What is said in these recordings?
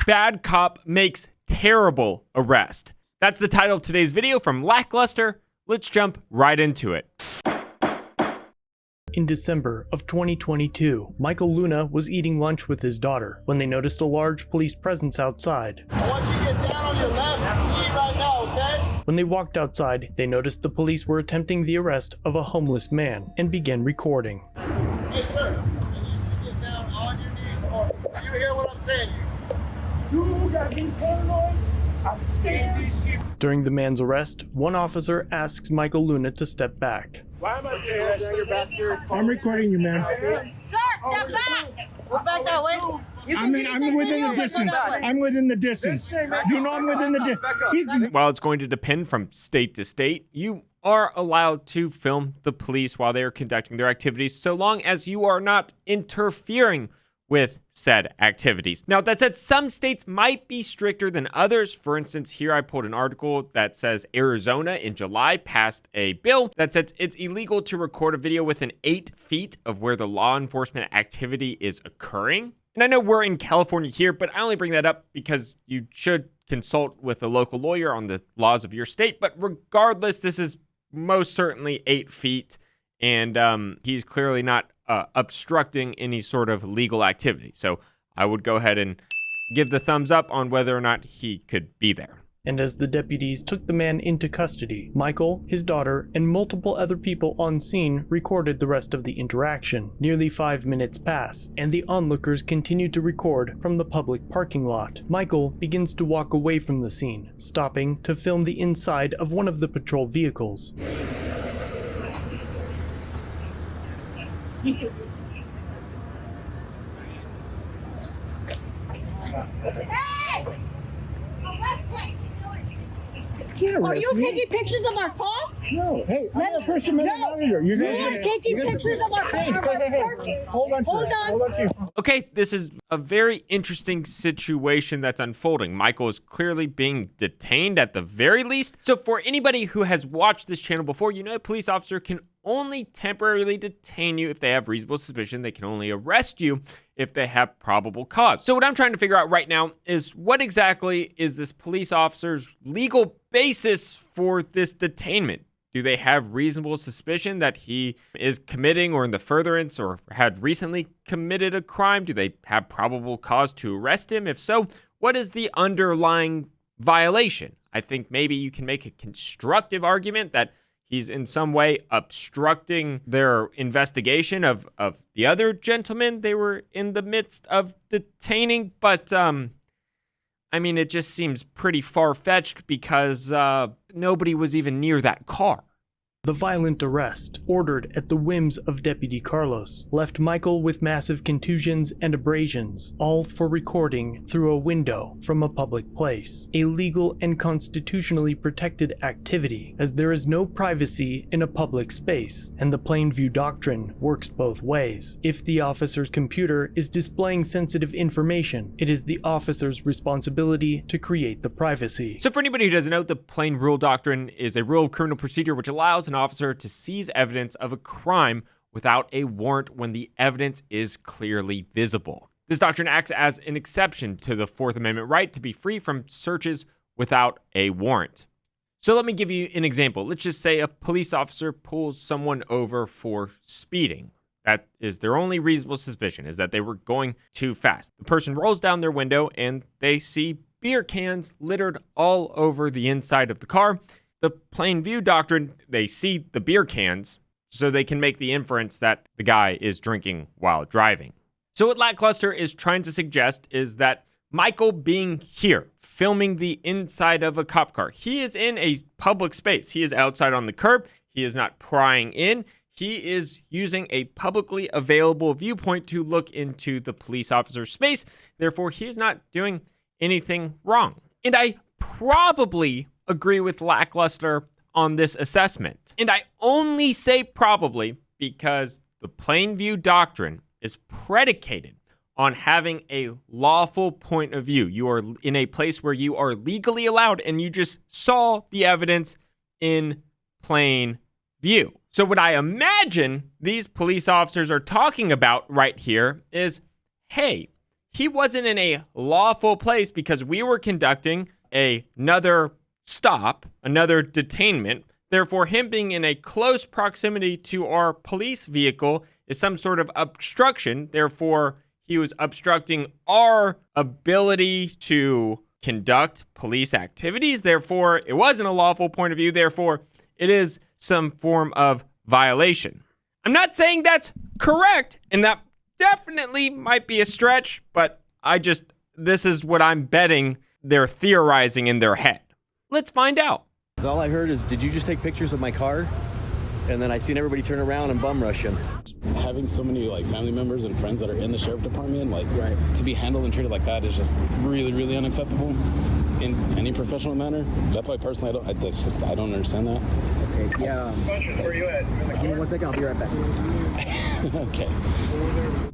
Bad cop makes terrible arrest. That's the title of today's video from Lackluster. Let's jump right into it. In December of 2022, Michael Luna was eating lunch with his daughter when they noticed a large police presence outside. I want you to get down on your left knee right now, okay? When they walked outside, they noticed the police were attempting the arrest of a homeless man and began recording. Hey, sir, can you get down on your knees or do you hear what I'm saying? You got me paranoid? I'm staying these shit. During the man's arrest, one officer asks Michael Luna to step back. Why am I down your back, sir? I'm recording you, man. Sir, step back! Go back that way. I'm within the distance. I'm within the distance. You know I'm within the distance. While it's going to depend from state to state, you are allowed to film the police while they are conducting their activities, so long as you are not interfering with said activities. Now, that said, some states might be stricter than others. For instance, here I pulled an article that says Arizona in July passed a bill that says it's illegal to record a video within 8 feet of where the law enforcement activity is occurring. And I know we're in California here, but I only bring that up because you should consult with a local lawyer on the laws of your state. But regardless, this is most certainly 8 feet, and he's clearly not obstructing any sort of legal activity. So I would go ahead and give the thumbs up on whether or not he could be there. And as the deputies took the man into custody, Michael, his daughter, and multiple other people on scene recorded the rest of the interaction. Nearly 5 minutes pass, and the onlookers continue to record from the public parking lot. Michael begins to walk away from the scene, stopping to film the inside of one of the patrol vehicles. Are you taking pictures of our car? No, hey, I'm a First Amendment monitor. You are taking pictures of our car. Hey. Hold on. Okay, this is a very interesting situation that's unfolding. Michael is clearly being detained at the very least. So for anybody who has watched this channel before, you know a police officer can only temporarily detain you if they have reasonable suspicion. They can only arrest you if they have probable cause. So what I'm trying to figure out right now is what exactly is this police officer's legal basis for this detainment? Do they have reasonable suspicion that he is committing or in the furtherance or had recently committed a crime? Do they have probable cause to arrest him? If so, what is the underlying violation? I think maybe you can make a constructive argument that he's in some way obstructing their investigation of the other gentleman they were in the midst of detaining. But, I mean, it just seems pretty far-fetched because nobody was even near that car. The violent arrest, ordered at the whims of Deputy Carlos, left Michael with massive contusions and abrasions, all for recording through a window from a public place. A legal and constitutionally protected activity, as there is no privacy in a public space, and the plain view doctrine works both ways. If the officer's computer is displaying sensitive information, it is the officer's responsibility to create the privacy. So for anybody who doesn't know, the plain rule doctrine is a rule of criminal procedure which allows an officer to seize evidence of a crime without a warrant when the evidence is clearly visible. This doctrine acts as an exception to the Fourth Amendment right to be free from searches without a warrant. So let me give you an example. Let's just say a police officer pulls someone over for speeding. That is their only reasonable suspicion, is that they were going too fast. The person rolls down their window and they see beer cans littered all over the inside of the car. The plain view doctrine, they see the beer cans, so they can make the inference that the guy is drinking while driving. So what Lackluster is trying to suggest is that Michael being here, filming the inside of a cop car, he is in a public space. He is outside on the curb. He is not prying in. He is using a publicly available viewpoint to look into the police officer's space. Therefore, he is not doing anything wrong. And I probably agree with Lackluster on this assessment. And I only say probably because the plain view doctrine is predicated on having a lawful point of view. You are in a place where you are legally allowed and you just saw the evidence in plain view. So what I imagine these police officers are talking about right here is, hey, he wasn't in a lawful place because we were conducting another stop, another detainment. Therefore, him being in a close proximity to our police vehicle is some sort of obstruction. Therefore, he was obstructing our ability to conduct police activities. Therefore, it wasn't a lawful point of view. Therefore, it is some form of violation. I'm not saying that's correct, and that definitely might be a stretch, but this is what I'm betting they're theorizing in their head. Let's find out. All I heard is, did you just take pictures of my car? And then I seen everybody turn around and bum rush him. Having so many like family members and friends that are in the sheriff department, like to be handled and treated like that is just really, really unacceptable in any professional manner. That's why personally I don't understand that. Okay, yeah. Where you at? Give me 1 second, I'll be right back. Okay.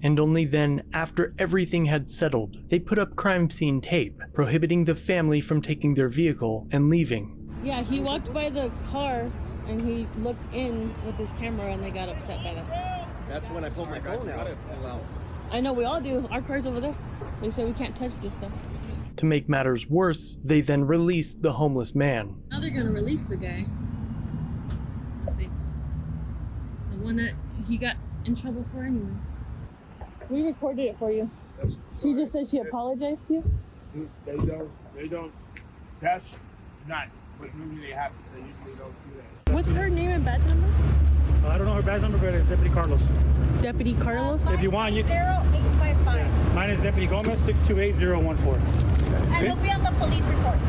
And only then, after everything had settled, they put up crime scene tape, prohibiting the family from taking their vehicle and leaving. Yeah, he walked by the car and he looked in with his camera and they got upset by that. That's when I pulled my phone out. I know, we all do. Our car's over there. They say we can't touch this stuff. To make matters worse, they then released the homeless man. Now they're gonna release the guy. Let's see. The one that he got in trouble for anyways. We recorded it for you. She just said she apologized to you? They don't. That's not what normally they have. They usually don't do that. What's her name and badge number? I don't know her badge number, but it's Deputy Carlos. Deputy Carlos? If you want, you. 0855. Mine is Deputy Gomez, 628014. And it'll be on the police report.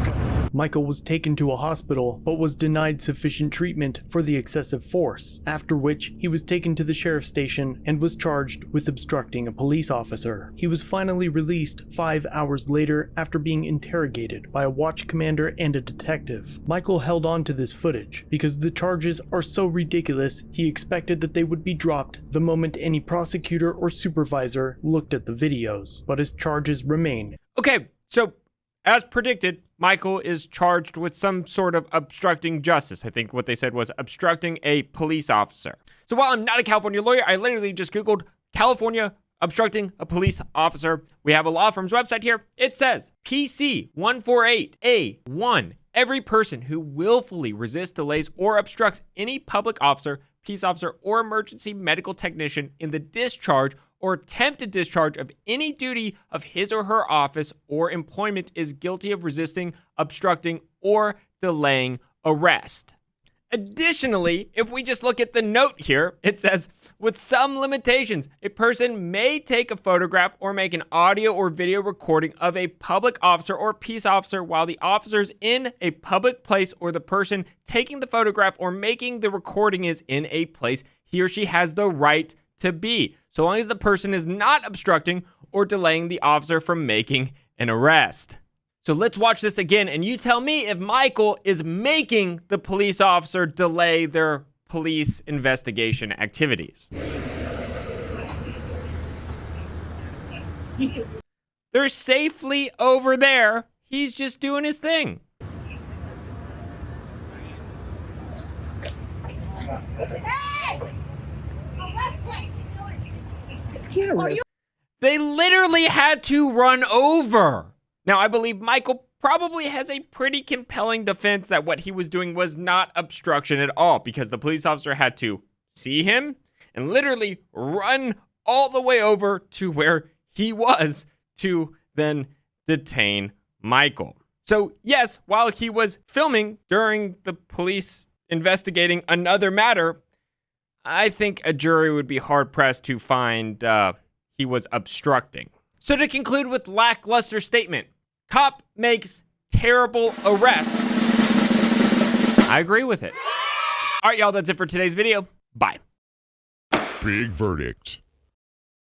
Michael was taken to a hospital, but was denied sufficient treatment for the excessive force, after which he was taken to the sheriff's station and was charged with obstructing a police officer. He was finally released 5 hours later after being interrogated by a watch commander and a detective. Michael held on to this footage because the charges are so ridiculous he expected that they would be dropped the moment any prosecutor or supervisor looked at the videos, but his charges remain. Okay, so as predicted, Michael is charged with some sort of obstructing justice. I think what they said was obstructing a police officer. So while I'm not a California lawyer, I literally just Googled California obstructing a police officer. We have a law firm's website here. It says PC 148A1. Every person who willfully resists, delays, or obstructs any public officer, peace officer, or emergency medical technician in the discharge or attempted discharge of any duty of his or her office or employment is guilty of resisting, obstructing, or delaying arrest. Additionally, if we just look at the note here, it says, with some limitations, a person may take a photograph or make an audio or video recording of a public officer or peace officer while the officer is in a public place or the person taking the photograph or making the recording is in a place he or she has the right to be, so long as the person is not obstructing or delaying the officer from making an arrest. So let's watch this again, and you tell me if Michael is making the police officer delay their police investigation activities. They're safely over there. He's just doing his thing. They literally had to run over. Now, I believe Michael probably has a pretty compelling defense that what he was doing was not obstruction at all, because the police officer had to see him and literally run all the way over to where he was to then detain Michael. So yes, while he was filming during the police investigating another matter, I think a jury would be hard-pressed to find he was obstructing. So to conclude with lackluster statement, cop makes terrible arrest. I agree with it. All right, y'all, that's it for today's video. Bye. Big verdict.